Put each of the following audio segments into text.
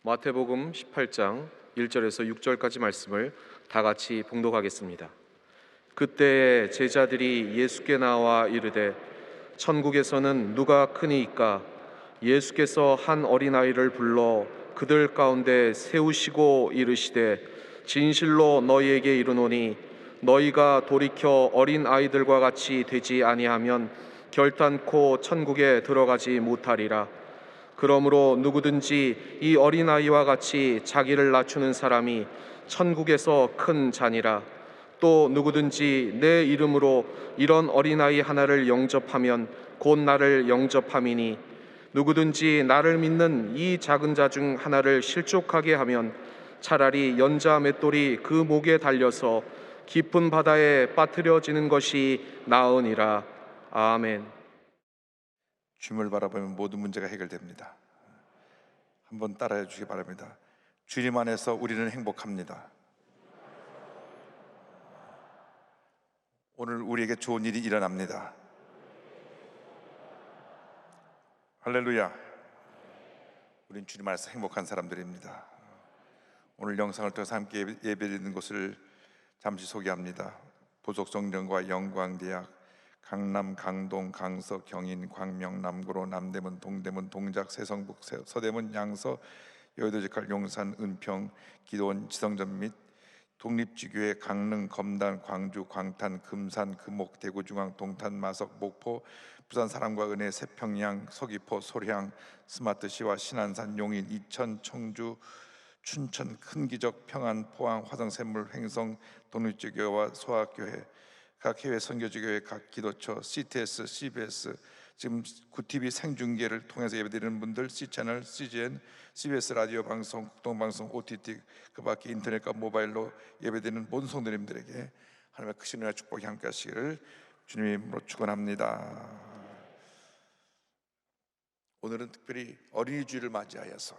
마태복음 18장 1절에서 6절까지 말씀을 다 같이 봉독하겠습니다. 그때에 제자들이 예수께 나와 이르되 천국에서는 누가 크니이까? 예수께서 한 어린아이를 불러 그들 가운데 세우시고 이르시되 진실로 너희에게 이르노니 너희가 돌이켜 어린아이들과 같이 되지 아니하면 결단코 천국에 들어가지 못하리라. 그러므로 누구든지 이 어린아이와 같이 자기를 낮추는 사람이 천국에서 큰 자니라. 또 누구든지 내 이름으로 이런 어린아이 하나를 영접하면 곧 나를 영접함이니 누구든지 나를 믿는 이 작은 자 중 하나를 실족하게 하면 차라리 연자 맷돌이 그 목에 달려서 깊은 바다에 빠뜨려지는 것이 나으니라. 아멘. 주님을 바라보면 모든 문제가 해결됩니다. 한번 따라해 주시기 바랍니다. 주님 안에서 우리는 행복합니다. 오늘 우리에게 좋은 일이 일어납니다. 할렐루야. 우린 주님 안에서 행복한 사람들입니다. 오늘 영상을 통해서 함께 예배드리는 곳을 잠시 소개합니다. 보석성전과 영광대학, 강남, 강동, 강서, 경인, 광명, 남구로, 남대문, 동대문, 동작, 세성북, 서대문, 양서, 여의도제칼, 용산, 은평, 기도원, 지성전 및 독립지교회, 강릉, 검단, 광주, 광탄, 금산, 금옥, 대구중앙, 동탄, 마석, 목포, 부산 사랑과 은혜, 세평양, 서귀포, 소량, 스마트시와 신안산, 용인, 이천, 청주, 춘천, 큰기적, 평안, 포항, 화성샘물, 횡성, 독립지교회와 소학교회, 각 해외 선교지교회, 각 기도처, CTS, CBS, 지금 구TV 생중계를 통해서 예배드리는 분들, C채널, CGN, CBS 라디오 방송, 국동방송, OTT, 그 밖에 인터넷과 모바일로 예배드리는 모든 성도님들에게 하나님의 크신 은혜와 축복이 함께 하시기를 주님으로 축원합니다. 오늘은 특별히 어린이 주일을 맞이하여서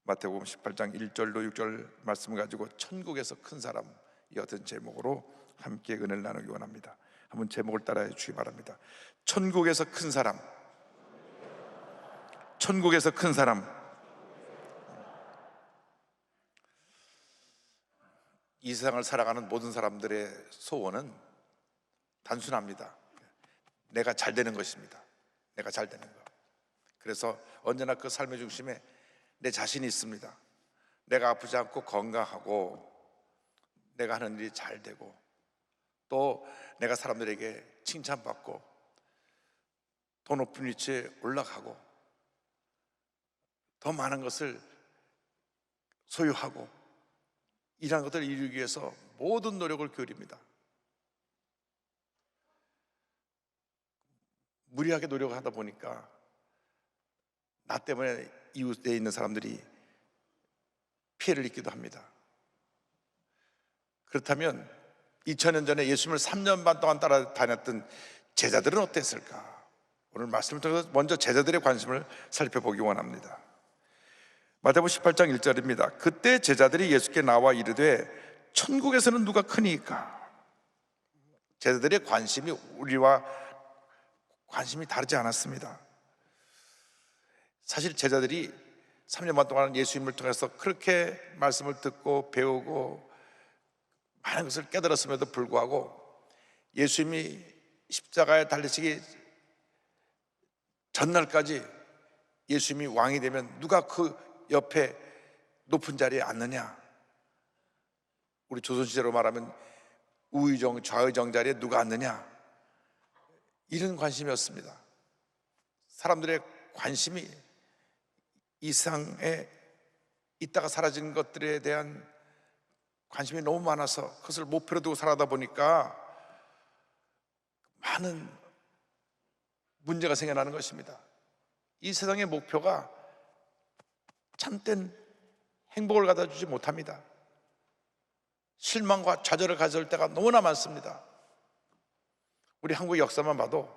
마태복음 18장 1절로 6절 말씀을 가지고 천국에서 큰 사람, 이 어떤 제목으로 함께 은혜를 나누기 원합니다. 한번 제목을 따라해 주시기 바랍니다. 천국에서 큰 사람, 천국에서 큰 사람. 이 세상을 살아가는 모든 사람들의 소원은 단순합니다. 내가 잘 되는 것입니다. 내가 잘 되는 것. 그래서 언제나 그 삶의 중심에 내 자신이 있습니다. 내가 아프지 않고 건강하고 내가 하는 일이 잘 되고 또 내가 사람들에게 칭찬받고 더 높은 위치에 올라가고 더 많은 것을 소유하고 이러한 것들을 이루기 위해서 모든 노력을 기울입니다. 무리하게 노력하다 보니까 나 때문에 이웃에 있는 사람들이 피해를 입기도 합니다. 그렇다면 2000년 전에 예수님을 3년 반 동안 따라다녔던 제자들은 어땠을까? 오늘 말씀을 통해서 먼저 제자들의 관심을 살펴보기 원합니다. 마태복음 18장 1절입니다. 그때 제자들이 예수께 나와 이르되 천국에서는 누가 크니까? 제자들의 관심이 우리와 관심이 다르지 않았습니다. 사실 제자들이 3년 반 동안 예수님을 통해서 그렇게 말씀을 듣고 배우고 많은 것을 깨달았음에도 불구하고 예수님이 십자가에 달리시기 전날까지 예수님이 왕이 되면 누가 그 옆에 높은 자리에 앉느냐? 우리 조선시대로 말하면 우의정, 좌의정 자리에 누가 앉느냐? 이런 관심이었습니다. 사람들의 관심이 이 세상에 있다가 사라지는 것들에 대한 관심이 너무 많아서 그것을 목표로 두고 살아다 보니까 많은 문제가 생겨나는 것입니다. 이 세상의 목표가 참된 행복을 갖다 주지 못합니다. 실망과 좌절을 가져올 때가 너무나 많습니다. 우리 한국 역사만 봐도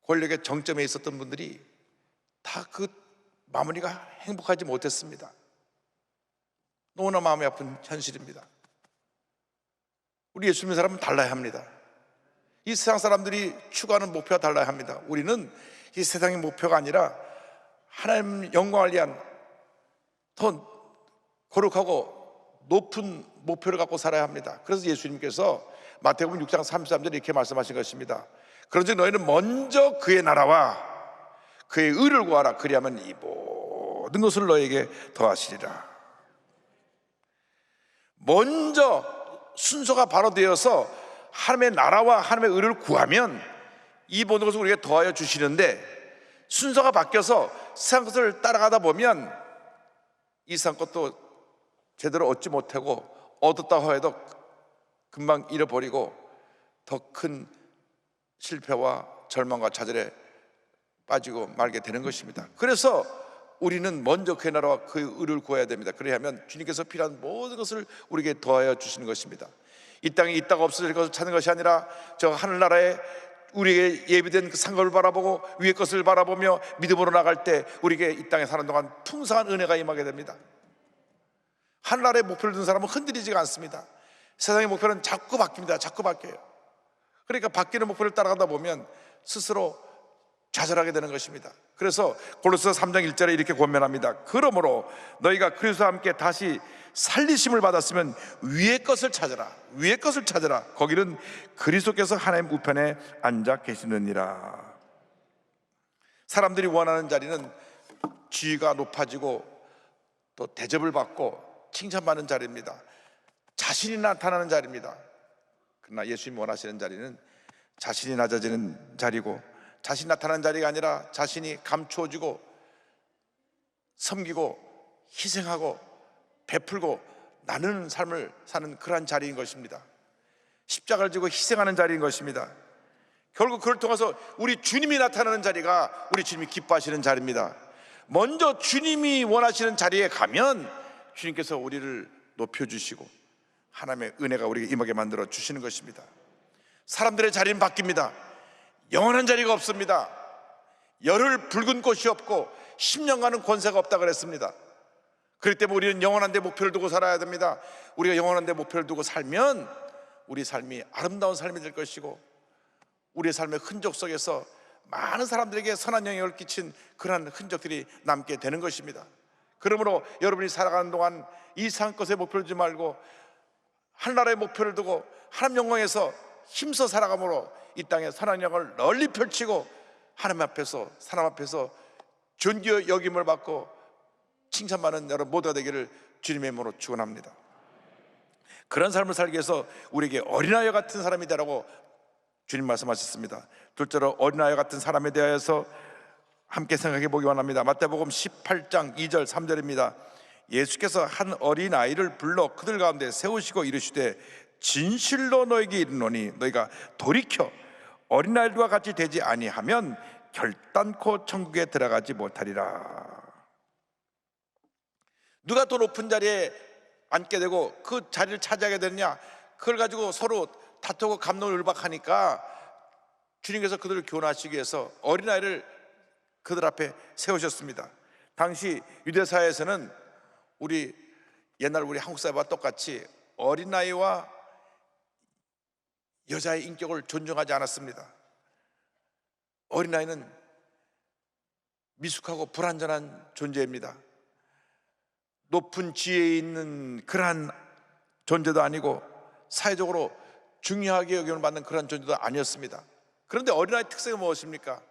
권력의 정점에 있었던 분들이 다 그 마무리가 행복하지 못했습니다. 너무나 마음이 아픈 현실입니다. 우리 예수 믿는 사람은 달라야 합니다. 이 세상 사람들이 추구하는 목표가 달라야 합니다. 우리는 이 세상의 목표가 아니라 하나님 영광을 위한 더 거룩하고 높은 목표를 갖고 살아야 합니다. 그래서 예수님께서 마태복음 6장 33절에 이렇게 말씀하신 것입니다. 그런즉 너희는 먼저 그의 나라와 그의 의를 구하라. 그리하면 이 모든 것을 너에게 더하시리라. 먼저 순서가 바로 되어서 하나님의 나라와 하나님의 의를 구하면 이 모든 것을 우리에게 더하여 주시는데, 순서가 바뀌어서 세상 것을 따라가다 보면 이 세상 것도 제대로 얻지 못하고 얻었다고 해도 금방 잃어버리고 더 큰 실패와 절망과 좌절에 빠지고 말게 되는 것입니다. 그래서 우리는 먼저 그의 나라와 그의 의를 구해야 됩니다. 그래야만 주님께서 필요한 모든 것을 우리에게 더하여 주시는 것입니다. 이 땅에 있다가 없어질 것을 찾는 것이 아니라 저 하늘나라에 우리에게 예비된 그 상급을 바라보고 위의 것을 바라보며 믿음으로 나갈 때 우리에게 이 땅에 사는 동안 풍성한 은혜가 임하게 됩니다. 하늘나라의 목표를 둔 사람은 흔들리지가 않습니다. 세상의 목표는 자꾸 바뀝니다. 자꾸 바뀌어요. 그러니까 바뀌는 목표를 따라가다 보면 스스로 좌절하게 되는 것입니다. 그래서 골로새서 3장 1절에 이렇게 권면합니다. 그러므로 너희가 그리스도와 함께 다시 살리심을 받았으면 위의 것을 찾아라. 위의 것을 찾아라. 거기는 그리스도께서 하나님 우편에 앉아 계시느니라. 사람들이 원하는 자리는 지위가 높아지고 또 대접을 받고 칭찬받는 자리입니다. 자신이 나타나는 자리입니다. 그러나 예수님이 원하시는 자리는 자신이 낮아지는 자리고, 자신이 나타나는 자리가 아니라 자신이 감추어지고 섬기고 희생하고 베풀고 나누는 삶을 사는 그러한 자리인 것입니다. 십자가를 지고 희생하는 자리인 것입니다. 결국 그걸 통해서 우리 주님이 나타나는 자리가 우리 주님이 기뻐하시는 자리입니다. 먼저 주님이 원하시는 자리에 가면 주님께서 우리를 높여주시고 하나님의 은혜가 우리에게 임하게 만들어 주시는 것입니다. 사람들의 자리는 바뀝니다. 영원한 자리가 없습니다. 열흘 붉은 꽃이 없고 10년간은 권세가 없다 그랬습니다. 그렇기 때문에 우리는 영원한 데 목표를 두고 살아야 됩니다. 우리가 영원한 데 목표를 두고 살면 우리 삶이 아름다운 삶이 될 것이고, 우리의 삶의 흔적 속에서 많은 사람들에게 선한 영향을 끼친 그러한 흔적들이 남게 되는 것입니다. 그러므로 여러분이 살아가는 동안 이 세상 것에 목표를 두지 말고 하늘나라의 목표를 두고 하나님 영광에서 힘써 살아감으로 이 땅에 선한 영광을 널리 펼치고 하나님 앞에서, 사람 앞에서 존귀 여김을 받고 칭찬받는 여러분 모두가 되기를 주님의 이름으로 축원합니다. 그런 삶을 살기 위해서 우리에게 어린아이 같은 사람이 되라고 주님 말씀하셨습니다. 둘째로 어린아이 같은 사람에 대하여서 함께 생각해 보기 원합니다. 마태복음 18장 2절 3절입니다. 예수께서 한 어린아이를 불러 그들 가운데 세우시고 이르시되 진실로 너에게 이르노니 너희가 돌이켜 어린아이들과 같이 되지 아니하면 결단코 천국에 들어가지 못하리라. 누가 더 높은 자리에 앉게 되고 그 자리를 차지하게 되느냐, 그걸 가지고 서로 다투고 갑론을박하니까 주님께서 그들을 교훈하시기 위해서 어린아이를 그들 앞에 세우셨습니다. 당시 유대사회에서는 우리 옛날 우리 한국 사회와 똑같이 어린아이와 여자의 인격을 존중하지 않았습니다. 어린아이는 미숙하고 불완전한 존재입니다. 높은 지혜에 있는 그러한 존재도 아니고 사회적으로 중요하게 여김을 받는 그런 존재도 아니었습니다. 그런데 어린아이의 특성이 무엇입니까?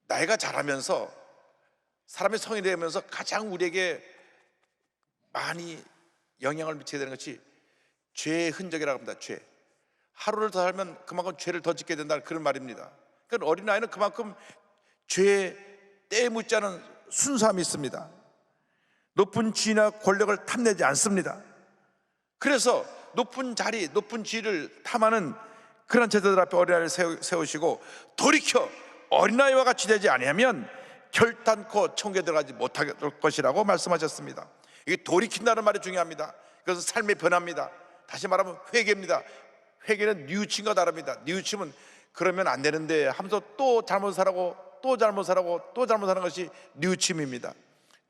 나이가 자라면서 사람의 성이 되면서 가장 우리에게 많이 영향을 미치게 되는 것이 죄의 흔적이라고 합니다. 죄. 하루를 더 살면 그만큼 죄를 더 짓게 된다는 그런 말입니다. 그러니까 어린아이는 그만큼 죄에 때에 묻지 않은 순수함이 있습니다. 높은 지위나 권력을 탐내지 않습니다. 그래서 높은 자리, 높은 지위를 탐하는 그런 제자들 앞에 어린아이를 세우시고 돌이켜 어린아이와 같이 되지 아니하면 결단코 천국에 들어가지 못할 것이라고 말씀하셨습니다. 이게 돌이킨다는 말이 중요합니다. 그것은 삶의 변화입니다. 다시 말하면 회개입니다. 회개는 뉘우침과 다릅니다. 뉘우침은 그러면 안 되는데 하면서 또 잘못 살고 또 잘못 살고 또 잘못 사는 것이 뉘우침입니다.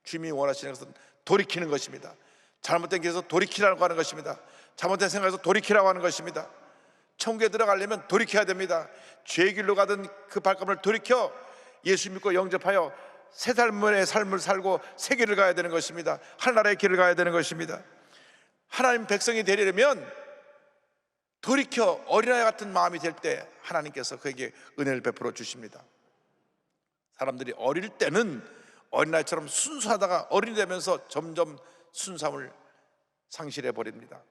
주님이 원하시는 것은 돌이키는 것입니다. 잘못된 길에서 돌이키라고 하는 것입니다. 잘못된 생각에서 돌이키라고 하는 것입니다. 천국에 들어가려면 돌이켜야 됩니다. 죄의 길로 가던 그 발걸음을 돌이켜 예수 믿고 영접하여 새 삶의 삶을 살고 새 길을 가야 되는 것입니다. 하나님의 길을 가야 되는 것입니다. 하나님 백성이 되려면 돌이켜 어린아이 같은 마음이 될 때 하나님께서 그에게 은혜를 베풀어 주십니다. 사람들이 어릴 때는 어린아이처럼 순수하다가 어른이 되면서 점점 순수함을 상실해 버립니다.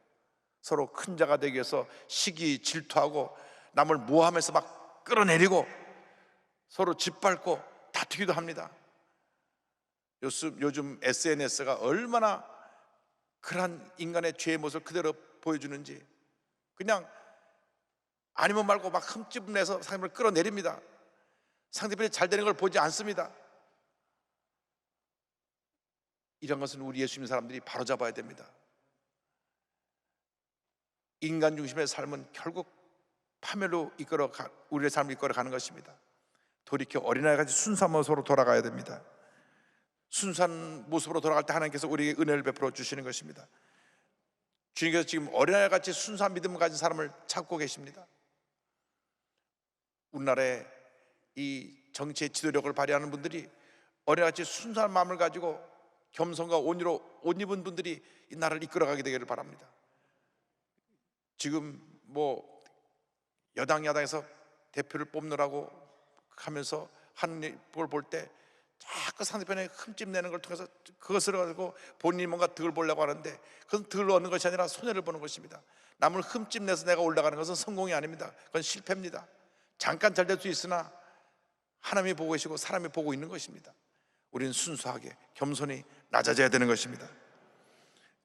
서로 큰 자가 되기 위해서 시기 질투하고 남을 모함해서 막 끌어내리고 서로 짓밟고 다투기도 합니다. 요즘 SNS가 얼마나 그러한 인간의 죄의 모습을 그대로 보여주는지, 그냥 아니면 말고 막 흠집 내서 상대방을 끌어내립니다. 상대편이 잘 되는 걸 보지 않습니다. 이런 것은 우리 예수 믿는 사람들이 바로잡아야 됩니다. 인간 중심의 삶은 결국 파멸로 우리의 삶을 이끌어가는 것입니다. 돌이켜 어린아이같이 순수한 모습으로 돌아가야 됩니다. 순수한 모습으로 돌아갈 때 하나님께서 우리에게 은혜를 베풀어 주시는 것입니다. 주님께서 지금 어린아이같이 순수한 믿음을 가진 사람을 찾고 계십니다. 우리나라의 이 정치의 지도력을 발휘하는 분들이 어린아이같이 순수한 마음을 가지고 겸손과 온유로 옷 입은 분들이 이 나라를 이끌어가게 되기를 바랍니다. 지금 여당 야당에서 대표를 뽑느라고 하면서 하는 걸 볼 때 자꾸 상대편에 흠집 내는 걸 통해서 그것을 가지고 본인이 뭔가 득을 보려고 하는데, 그것은 득을 얻는 것이 아니라 손해를 보는 것입니다. 남을 흠집 내서 내가 올라가는 것은 성공이 아닙니다. 그건 실패입니다. 잠깐 잘 될 수 있으나 하나님이 보고 계시고 사람이 보고 있는 것입니다. 우리는 순수하게 겸손히 낮아져야 되는 것입니다.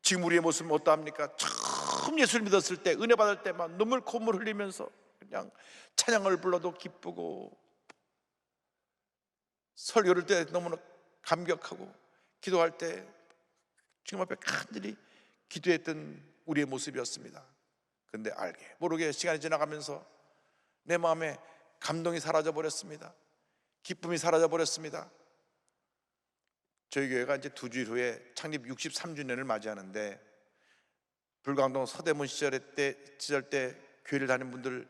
지금 우리의 모습은 어떠합니까? 처음 예수를 믿었을 때, 은혜 받을 때 막 눈물 콧물 흘리면서 그냥 찬양을 불러도 기쁘고, 설교를 때 너무나 감격하고, 기도할 때 주님 앞에 간절히 기도했던 우리의 모습이었습니다. 그런데 알게 모르게 시간이 지나가면서 내 마음에 감동이 사라져 버렸습니다. 기쁨이 사라져 버렸습니다. 저희 교회가 이제 2주일 후에 창립 63주년을 맞이하는데, 불광동 서대문 시절 때 교회를 다니는 분들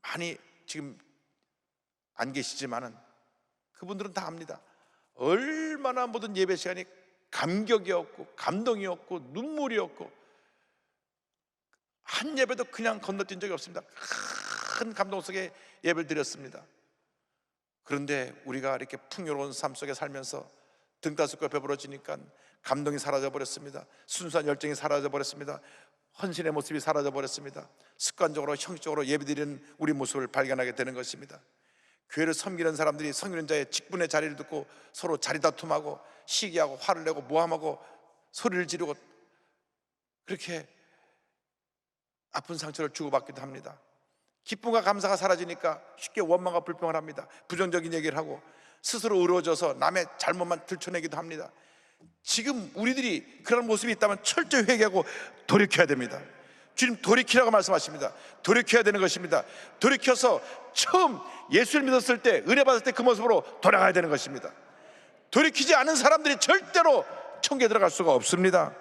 많이 지금 안 계시지만은 그분들은 다 압니다. 얼마나 모든 예배 시간이 감격이었고 감동이었고 눈물이었고, 한 예배도 그냥 건너뛴 적이 없습니다. 큰 감동 속에 예배를 드렸습니다. 그런데 우리가 이렇게 풍요로운 삶 속에 살면서 등따숩고 배부러지니까 감동이 사라져 버렸습니다. 순수한 열정이 사라져 버렸습니다. 헌신의 모습이 사라져 버렸습니다. 습관적으로 형식적으로 예배드리는 우리 모습을 발견하게 되는 것입니다. 교회를 섬기는 사람들이 섬기는 자의 직분의 자리를 듣고 서로 자리 다툼하고 시기하고 화를 내고 모함하고 소리를 지르고 그렇게 아픈 상처를 주고받기도 합니다. 기쁨과 감사가 사라지니까 쉽게 원망과 불평을 합니다. 부정적인 얘기를 하고 스스로 의로워져서 남의 잘못만 들춰내기도 합니다. 지금 우리들이 그런 모습이 있다면 철저히 회개하고 돌이켜야 됩니다. 주님 돌이키라고 말씀하십니다. 돌이켜야 되는 것입니다. 돌이켜서 처음 예수를 믿었을 때, 은혜 받을 때 그 모습으로 돌아가야 되는 것입니다. 돌이키지 않은 사람들이 절대로 천국에 들어갈 수가 없습니다.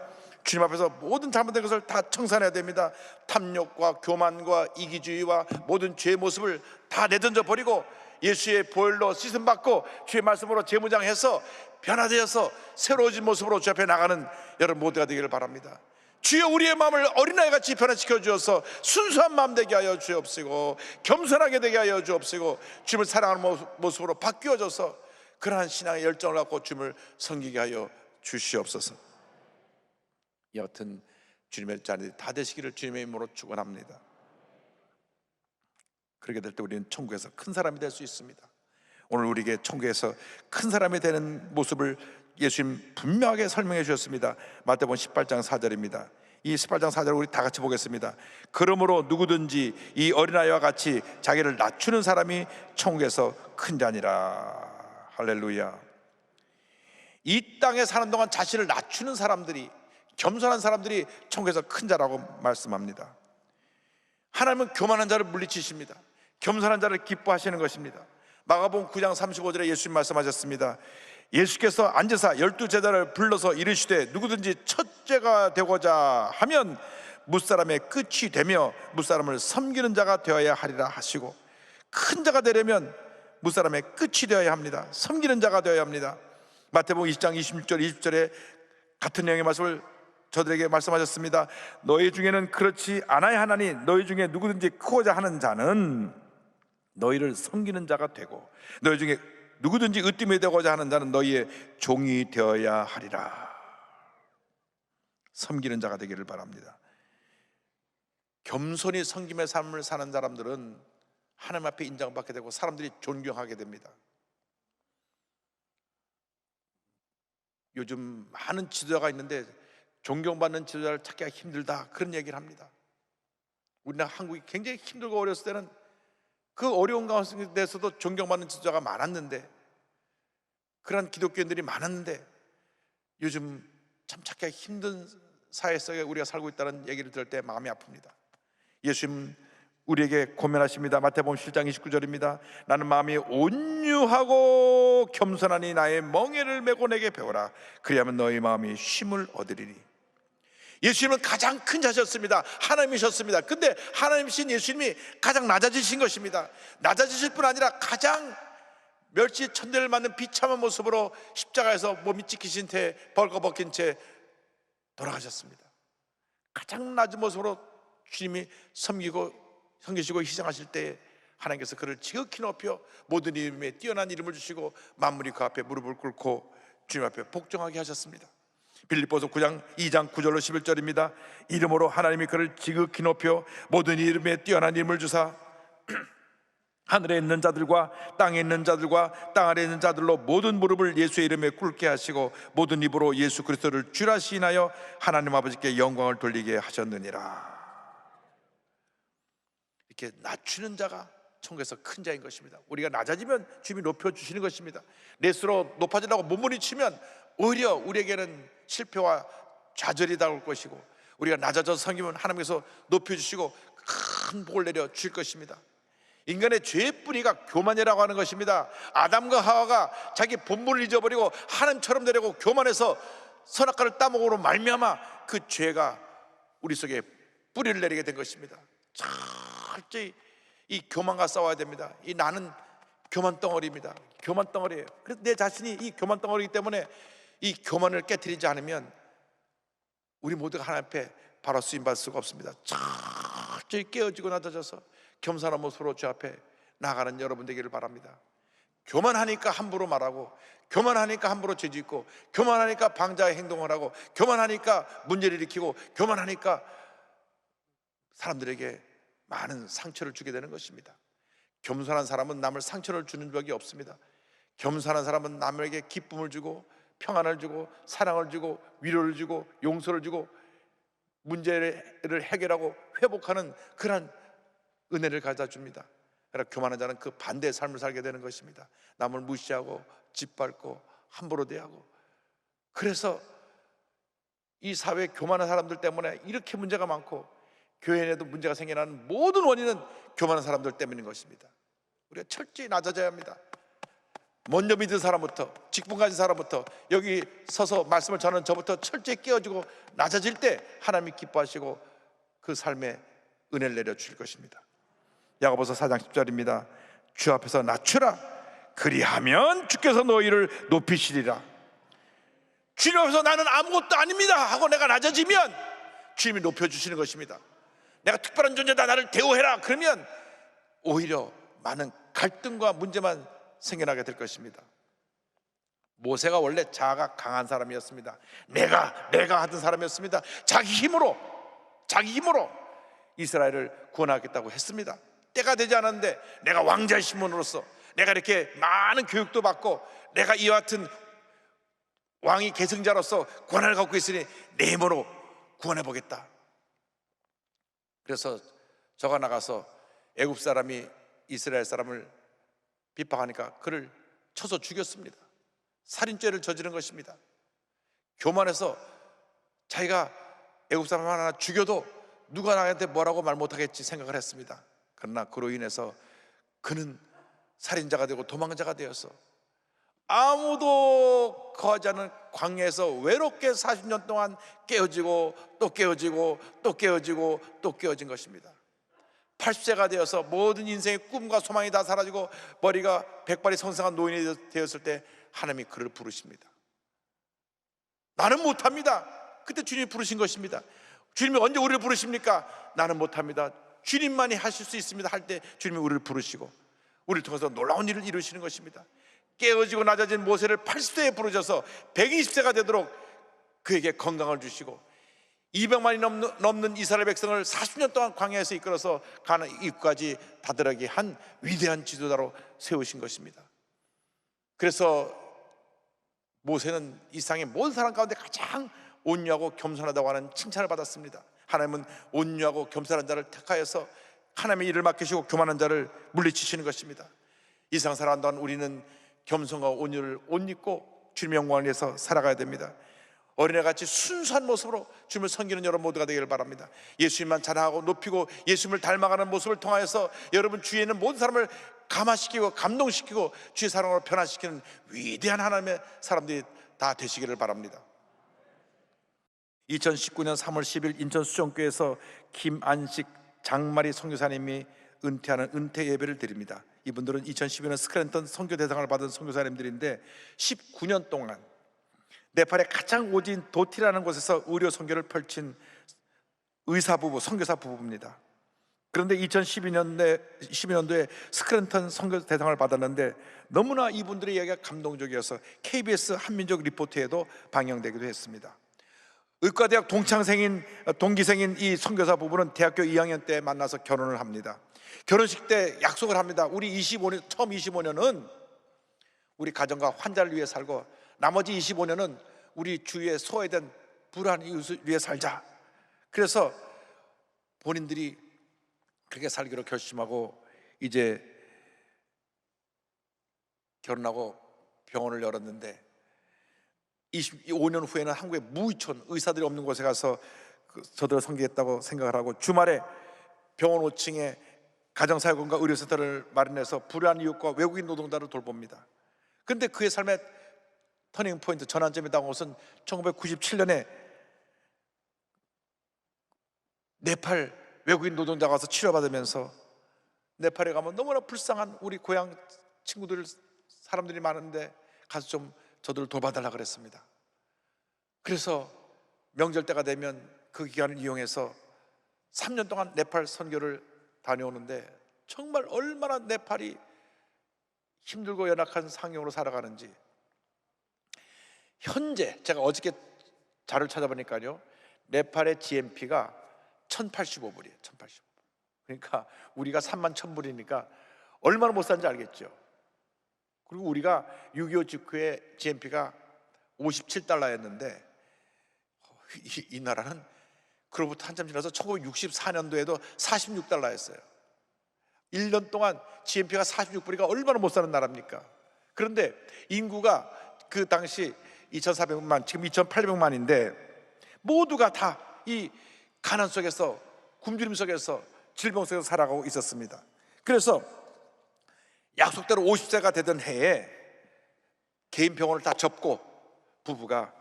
주님 앞에서 모든 잘못된 것을 다 청산해야 됩니다. 탐욕과 교만과 이기주의와 모든 죄의 모습을 다 내던져 버리고 예수의 보혈로 씻음 받고 주의 말씀으로 재무장해서 변화되어서 새로워진 모습으로 주 앞에 나가는 여러분 모두가 되기를 바랍니다. 주여 우리의 마음을 어린아이같이 변화시켜 주어서 순수한 마음 되게 하여 주옵시고, 겸손하게 되게 하여 주옵시고, 주님을 사랑하는 모습으로 바뀌어져서 그러한 신앙의 열정을 갖고 주님을 섬기게 하여 주시옵소서. 여하튼 주님의 자녀들이 다 되시기를 주님의 이름으로 축원합니다. 그렇게 될 때 우리는 천국에서 큰 사람이 될 수 있습니다. 오늘 우리에게 천국에서 큰 사람이 되는 모습을 예수님 분명하게 설명해 주셨습니다. 마태복음 18장 4절입니다. 이 18장 4절을 우리 다 같이 보겠습니다. 그러므로 누구든지 이 어린아이와 같이 자기를 낮추는 사람이 천국에서 큰 자니라. 할렐루야. 이 땅에 사는 동안 자신을 낮추는 사람들이, 겸손한 사람들이 천국에서 큰 자라고 말씀합니다. 하나님은 교만한 자를 물리치십니다. 겸손한 자를 기뻐하시는 것입니다. 마가복음 9장 35절에 예수님 말씀하셨습니다. 예수께서 앉으사 12제자를 불러서 이르시되 누구든지 첫째가 되고자 하면 무사람의 끝이 되며 무사람을 섬기는 자가 되어야 하리라 하시고, 큰 자가 되려면 무사람의 끝이 되어야 합니다. 섬기는 자가 되어야 합니다. 마태복음 20장 26절 20절에 같은 내용의 말씀을 저들에게 말씀하셨습니다. 너희 중에는 그렇지 않아야 하나니 너희 중에 누구든지 크고자 하는 자는 너희를 섬기는 자가 되고 너희 중에 누구든지 으뜸이 되고자 하는 자는 너희의 종이 되어야 하리라. 섬기는 자가 되기를 바랍니다. 겸손히 섬김의 삶을 사는 사람들은 하나님 앞에 인정받게 되고 사람들이 존경하게 됩니다. 요즘 많은 지도자가 있는데 존경받는 지도자를 찾기가 힘들다, 그런 얘기를 합니다. 우리나라 한국이 굉장히 힘들고 어렸을 때는 그 어려운 가운데서도 존경받는 지도자가 많았는데, 그런 기독교인들이 많았는데 요즘 참 찾기가 힘든 사회 속에 우리가 살고 있다는 얘기를 들을 때 마음이 아픕니다. 예수님 우리에게 고면하십니다. 마태복음 7장 29절입니다. 나는 마음이 온유하고 겸손하니 나의 멍에를 메고 내게 배우라. 그리하면 너희 마음이 쉼을 얻으리니. 예수님은 가장 큰 자셨습니다. 하나님이셨습니다. 근데 하나님이신 예수님이 가장 낮아지신 것입니다. 낮아지실 뿐 아니라 가장 멸시천대를 맞는 비참한 모습으로 십자가에서 몸이 찢기신 채 벌거벗긴 채 돌아가셨습니다. 가장 낮은 모습으로 주님이 섬기시고 희생하실 때 하나님께서 그를 지극히 높여 모든 이름에 뛰어난 이름을 주시고 만물이 그 앞에 무릎을 꿇고 주님 앞에 복종하게 하셨습니다. 빌립보서 2장 9절로 11절입니다. 이름으로 하나님이 그를 지극히 높여 모든 이름에 뛰어난 이름을 주사 하늘에 있는 자들과 땅에 있는 자들과 땅 아래에 있는 자들로 모든 무릎을 예수의 이름에 꿇게 하시고 모든 입으로 예수 그리스도를 주라 시인하여 하나님 아버지께 영광을 돌리게 하셨느니라. 이렇게 낮추는 자가 천국에서 큰 자인 것입니다. 우리가 낮아지면 주님이 높여주시는 것입니다. 내 스스로 높아지려고 몸부림치면 오히려 우리에게는 실패와 좌절이 다가올 것이고, 우리가 낮아져서 섬기면 하나님께서 높여주시고 큰 복을 내려 주실 것입니다. 인간의 죄의 뿌리가 교만이라고 하는 것입니다. 아담과 하와가 자기 본분을 잊어버리고 하나님처럼 되려고 교만해서 선악과를 따먹으로 말미암아 그 죄가 우리 속에 뿌리를 내리게 된 것입니다. 철저히 이 교만과 싸워야 됩니다. 이 나는 교만 덩어리입니다. 교만 덩어리예요. 그래서 내 자신이 이 교만 덩어리이기 때문에 이 교만을 깨트리지 않으면 우리 모두가 하나님 앞에 바로 쓰임받을 수가 없습니다. 철저히 깨어지고 낮아져서 겸손한 모습으로 주 앞에 나아가는 여러분 되기를 바랍니다. 교만하니까 함부로 말하고, 교만하니까 함부로 죄짓고, 교만하니까 방자의 행동을 하고, 교만하니까 문제를 일으키고, 교만하니까 사람들에게 많은 상처를 주게 되는 것입니다. 겸손한 사람은 남을 상처를 주는 적이 없습니다. 겸손한 사람은 남에게 기쁨을 주고 평안을 주고 사랑을 주고 위로를 주고 용서를 주고 문제를 해결하고 회복하는 그런 은혜를 가져다 줍니다. 그러나 교만한 자는 그 반대의 삶을 살게 되는 것입니다. 남을 무시하고 짓밟고 함부로 대하고, 그래서 이 사회에 교만한 사람들 때문에 이렇게 문제가 많고 교회 내에도 문제가 생겨나는 모든 원인은 교만한 사람들 때문인 것입니다. 우리가 철저히 낮아져야 합니다. 먼저 믿은 사람부터, 직분 가진 사람부터, 여기 서서 말씀을 전하는 저부터 철저히 깨어지고 낮아질 때 하나님이 기뻐하시고 그 삶에 은혜를 내려주실 것입니다. 야고보서 4장 10절입니다. 주 앞에서 낮추라. 그리하면 주께서 너희를 높이시리라. 주님 앞에서 나는 아무것도 아닙니다 하고 내가 낮아지면 주님이 높여주시는 것입니다. 내가 특별한 존재다, 나를 대우해라, 그러면 오히려 많은 갈등과 문제만 생겨나게 될 것입니다. 모세가 원래 자아가 강한 사람이었습니다. 내가 하던 사람이었습니다. 자기 힘으로 이스라엘을 구원하겠다고 했습니다. 때가 되지 않았는데 내가 왕자의 신분으로서 내가 이렇게 많은 교육도 받고 내가 이와 같은 왕이 계승자로서 권한을 갖고 있으니 내 힘으로 구원해 보겠다. 그래서 저가 나가서 애굽 사람이 이스라엘 사람을 비방하니까 그를 쳐서 죽였습니다. 살인죄를 저지른 것입니다. 교만해서 자기가 애굽 사람 하나 죽여도 누가 나한테 뭐라고 말 못하겠지 생각을 했습니다. 그러나 그로 인해서 그는 살인자가 되고 도망자가 되어서 아무도 거하지 않은 광야에서 외롭게 40년 동안 깨어지고 또 깨어지고 또 깨어지고 또 깨어진 것입니다. 80세가 되어서 모든 인생의 꿈과 소망이 다 사라지고 머리가 백발이 성성한 노인이 되었을 때 하나님이 그를 부르십니다. 나는 못합니다. 그때 주님이 부르신 것입니다. 주님이 언제 우리를 부르십니까? 나는 못합니다. 주님만이 하실 수 있습니다 할 때 주님이 우리를 부르시고 우리를 통해서 놀라운 일을 이루시는 것입니다. 깨어지고 낮아진 모세를 80세에 부르셔서 120세가 되도록 그에게 건강을 주시고 200만이 넘는 이스라엘 백성을 40년 동안 광야에서 이끌어서 가나안 입구까지 다다르게 한 위대한 지도자로 세우신 것입니다. 그래서 모세는 이 세상의 모든 사람 가운데 가장 온유하고 겸손하다고 하는 칭찬을 받았습니다. 하나님은 온유하고 겸손한 자를 택하여서 하나님의 일을 맡기시고 교만한 자를 물리치시는 것입니다. 이 세상 살아가는 동안 우리는 겸손과 온유를 옷 입고 주님의 영광을 위해서 살아가야 됩니다. 어린애같이 순수한 모습으로 주님을 섬기는 여러분 모두가 되기를 바랍니다. 예수님만 자랑하고 높이고 예수님을 닮아가는 모습을 통하여서 여러분 주위에 있는 모든 사람을 감화시키고 감동시키고 주의 사랑으로 변화시키는 위대한 하나님의 사람들이 다 되시기를 바랍니다. 2019년 3월 10일 인천 수정교회에서 김안식 장마리 선교사님이 은퇴하는 은퇴 예배를 드립니다. 이분들은 2012년 스크랜턴 선교 대상을 받은 선교사님들인데 19년 동안 네팔의 가장 오진 도티라는 곳에서 의료 선교를 펼친 의사 부부, 선교사 부부입니다. 그런데 2012년도에 스크랜턴 선교 대상을 받았는데 너무나 이분들의 이야기가 감동적이어서 KBS 한민족 리포트에도 방영되기도 했습니다. 의과대학 동기생인 이 선교사 부부는 대학교 2학년 때 만나서 결혼을 합니다. 결혼식 때 약속을 합니다. 우리 처음 25년은 우리 가정과 환자를 위해 살고 나머지 25년은 우리 주위에 소외된 불안한 이웃을 위해 살자. 그래서 본인들이 그렇게 살기로 결심하고 이제 결혼하고 병원을 열었는데 25년 후에는 한국의 무의촌 의사들이 없는 곳에 가서 저들을 섬기겠다고 생각을 하고 주말에 병원 5층에 가정사역원과 의료센터를 마련해서 불우한 이웃과 외국인 노동자를 돌봅니다. 그런데 그의 삶의 터닝포인트 전환점이 나온 것은 1997년에 네팔 외국인 노동자가 와서 치료받으면서 네팔에 가면 너무나 불쌍한 우리 고향 친구들 사람들이 많은데 가서 좀 저들을 돌봐달라 그랬습니다. 그래서 명절 때가 되면 그 기간을 이용해서 3년 동안 네팔 선교를 다녀오는데 정말 얼마나 네팔이 힘들고 연약한 상황으로 살아가는지 현재 제가 어저께 자료를 찾아보니까요 네팔의 GNP가 1085불이에요 1085불. 그러니까 우리가 31,000불이니까 얼마나 못 사는지 알겠죠. 그리고 우리가 6.25 직후에 GNP가 57달러였는데 이 나라는 그로부터 한참 지나서 1964년도에도 46달러였어요 1년 동안 GNP가 46불이니까 얼마나 못 사는 나라입니까? 그런데 인구가 그 당시 2,400만, 지금 2,800만인데 모두가 다 이 가난 속에서 굶주림 속에서 질병 속에서 살아가고 있었습니다. 그래서 약속대로 50세가 되던 해에 개인 병원을 다 접고 부부가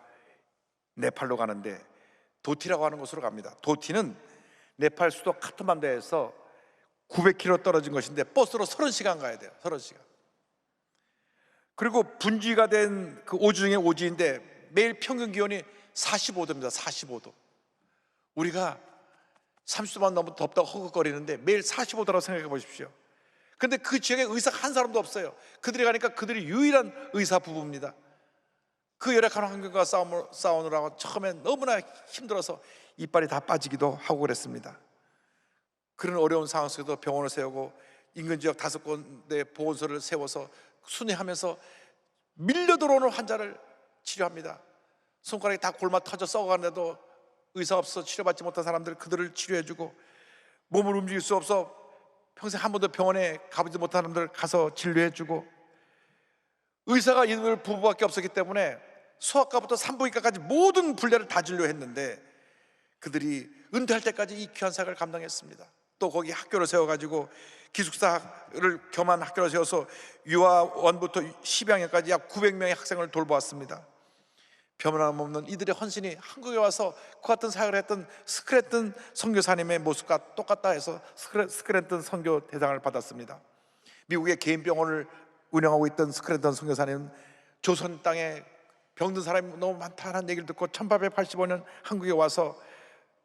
네팔로 가는데 도티라고 하는 곳으로 갑니다. 도티는 네팔 수도 카트만두에서 900km 떨어진 것인데 버스로 30시간 가야 돼요 30시간. 그리고 분지가 된 그 오주 중에 오주인데 매일 평균 기온이 45도입니다 45도. 우리가 30도만 넘으면 덥다고 허걱거리는데 매일 45도라고 생각해 보십시오. 그런데 그 지역에 의사가 한 사람도 없어요. 그들이 가니까 그들이 유일한 의사 부부입니다. 그 열악한 환경과 싸우느라고 처음엔 너무나 힘들어서 이빨이 다 빠지기도 하고 그랬습니다. 그런 어려운 상황 속에도 병원을 세우고 인근 지역 5군데 보건소를 세워서 순회하면서 밀려 들어오는 환자를 치료합니다. 손가락이 다 골마 터져 썩어가는데도 의사 없어 치료받지 못한 사람들 그들을 치료해주고 몸을 움직일 수 없어 평생 한 번도 병원에 가보지 못한 사람들 가서 진료해주고 의사가 이들 부부밖에 없었기 때문에 소아과부터 산부인과까지 모든 분야를 다 진료했는데 그들이 은퇴할 때까지 이 귀한 사역을 감당했습니다. 또 거기 학교를 세워가지고 기숙사를 겸한 학교를 세워서 유아원부터 10학년까지 약 900명의 학생을 돌보았습니다. 변함없는 이들의 헌신이 한국에 와서 그 같은 사역을 했던 스크랜턴 선교사님의 모습과 똑같다 해서 스크랜턴 선교 대상을 받았습니다. 미국의 개인 병원을 운영하고 있던 스크랜턴 선교사님은 조선 땅에 병든 사람이 너무 많다는 얘기를 듣고 1885년 한국에 와서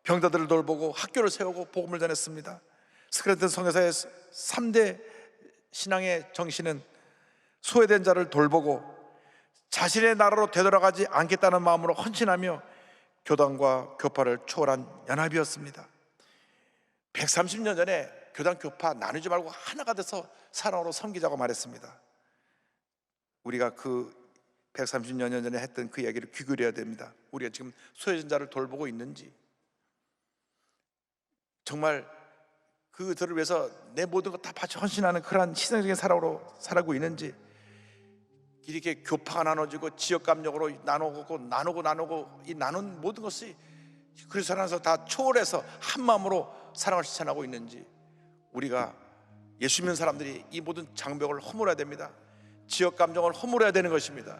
병자들을 돌보고 학교를 세우고 복음을 전했습니다. 스크랜턴 선교사의 3대 신앙의 정신은 소외된 자를 돌보고 자신의 나라로 되돌아가지 않겠다는 마음으로 헌신하며 교단과 교파를 초월한 연합이었습니다. 130년 전에 교단 교파 나누지 말고 하나가 돼서 사랑으로 섬기자고 말했습니다. 우리가 그 130년 전에 했던 그 이야기를 귀결해야 됩니다. 우리가 지금 소외된 자를 돌보고 있는지, 정말 그들을 위해서 내 모든 것 다 바쳐 헌신하는 그러한 희생적인 사랑으로 살아가고 있는지, 이렇게 교파가 나눠지고 지역 감정으로 나누고 이 나눈 모든 것이 그리스도 안에서 다 초월해서 한 마음으로 사랑을 실천하고 있는지, 우리가 예수 믿는 사람들이 이 모든 장벽을 허물어야 됩니다. 지역 감정을 허물어야 되는 것입니다.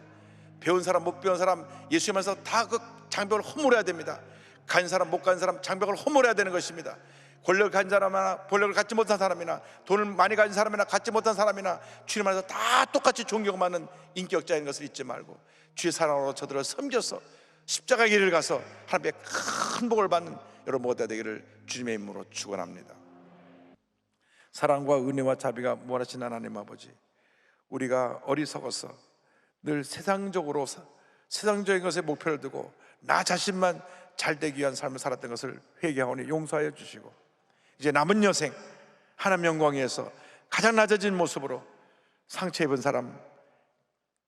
배운 사람 못 배운 사람 예수 믿으면서 다 그 장벽을 허물어야 됩니다. 간 사람 못 간 사람 장벽을 허물어야 되는 것입니다. 권력을 가진 사람이나 권력을 갖지 못한 사람이나 돈을 많이 가진 사람이나 갖지 못한 사람이나 주님 안에서 다 똑같이 존경받는 인격자인 것을 잊지 말고 주의 사랑으로 저들을 섬겨서 십자가의 길을 가서 하나님의 큰 복을 받는 여러분 모두가 되기를 주님의 이름으로 축원합니다. 사랑과 은혜와 자비가 무한하신 하나님 아버지, 우리가 어리석어서 늘 세상적인 것에 목표를 두고 나 자신만 잘 되기 위한 삶을 살았던 것을 회개하오니 용서하여 주시고, 이제 남은 여생 하나님 영광에서 가장 낮아진 모습으로 상처 입은 사람,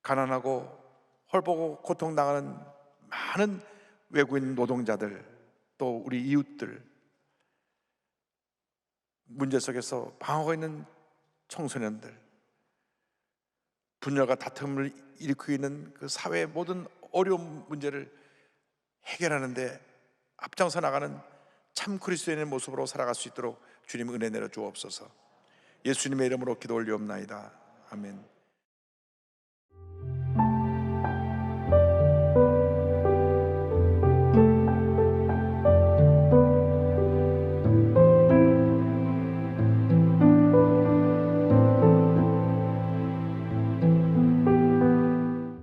가난하고 헐벗고 고통당하는 많은 외국인 노동자들, 또 우리 이웃들, 문제 속에서 방황하고 있는 청소년들, 분열과 다툼을 일으키고 있는 그 사회의 모든 어려운 문제를 해결하는데 앞장서 나가는 참 그리스도인의 모습으로 살아갈 수 있도록 주님 은혜 내려 주옵소서. 예수님의 이름으로 기도 올리옵나이다. 아멘.